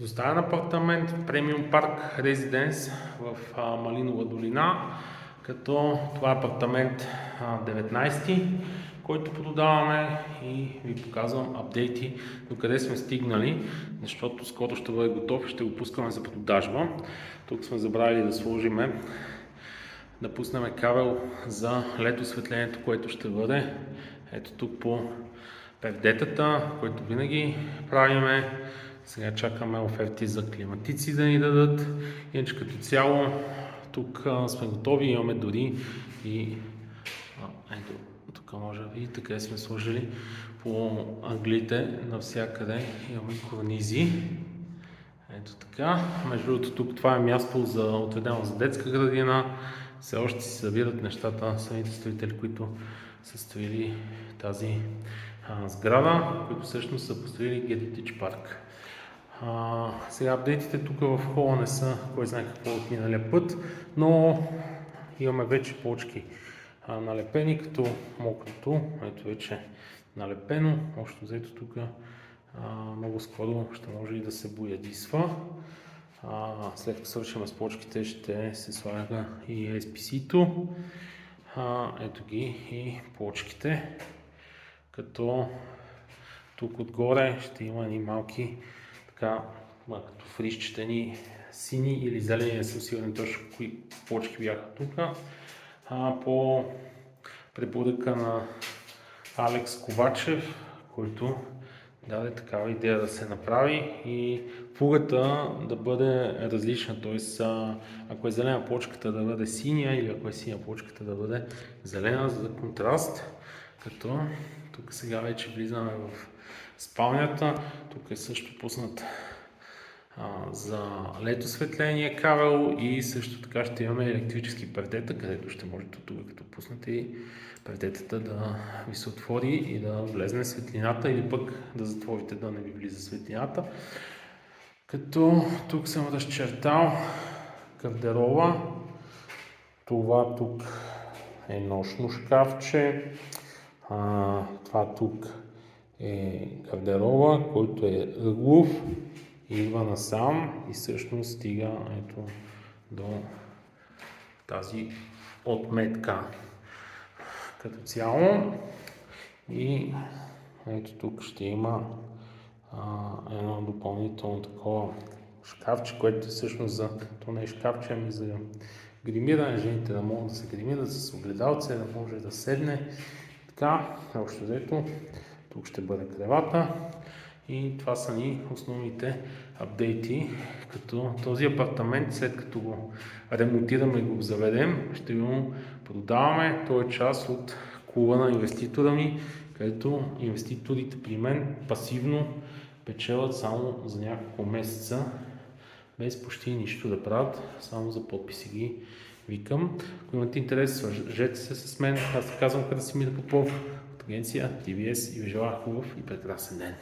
Доставен апартамент в Премиум Парк Резиденс в Малинова долина, като това е апартамент 19, който продаваме и ви показвам апдейти докъде сме стигнали, защото скоро ще бъде готов и ще го пускаме за продажба. Тук сме забравили да пуснем кабел за LED осветлението, което ще бъде ето тук по пердетата, което винаги правиме. Сега чакаме оферти за климатици да ни дадат. Иначе като цяло тук сме готови, имаме дори и ето тук може да видите къде сме сложили по ъглите навсякъде имаме корнизи. Ето така. Между другото тук това е място отведено за детска градина. Все още си събират нещата самите строители, които са строили тази сграда, които всъщност са построили Heritage парк. Сега апдейтите тук в хола не са кой знае какво от миналия път, но имаме вече плочки налепени, като мокрото, ето вече налепено, общо взето тук много скоро ще може и да се боядисва. След като свършим с плочките ще се слага и SPC-то. Ето ги и плочките, като тук отгоре ще има и малки така, като фризчетени сини или зелени, не съм сигурен точно кои плочки бяха тук. По препоръка на Алекс Ковачев, който даде такава идея да се направи и фугата да бъде различна, т.е. ако е зелена плочката да бъде синя или ако е синя плочката да бъде зелена за контраст, като тук сега вече влизаме в спалнята, тук е също пуснат за LED осветление кабел и също така ще имаме електрически пердета, където ще можете тук като пуснете и пердетата да ви се отвори и да влезне светлината или пък да затворите да не ви влиза светлината. Като тук съм разчертал гардероба, това тук е нощно шкафче, това тук е гардероба, който е ъглов, идва насам и всъщност стига ето до тази отметка като цяло. И ето тук ще има едно допълнително такова шкафче, което всъщност то не е шкафче, ами за гримиране, жените да могат да се гримират с огледалце, да може да седне. Така, общо взето, тук ще бъде кревата и това са ни основните апдейти, като този апартамент, след като го ремонтираме и го заведем, ще го продаваме. Той е част от клуба на инвеститора ми, където инвеститорите при мен пасивно печелят само за няколко месеца, без почти нищо да правят, само за подписи ги викам. Ако имате интерес, свържете се с мен. Аз казвам Красимир Попов от агенция TVS и ви желая хубав и прекрасен ден.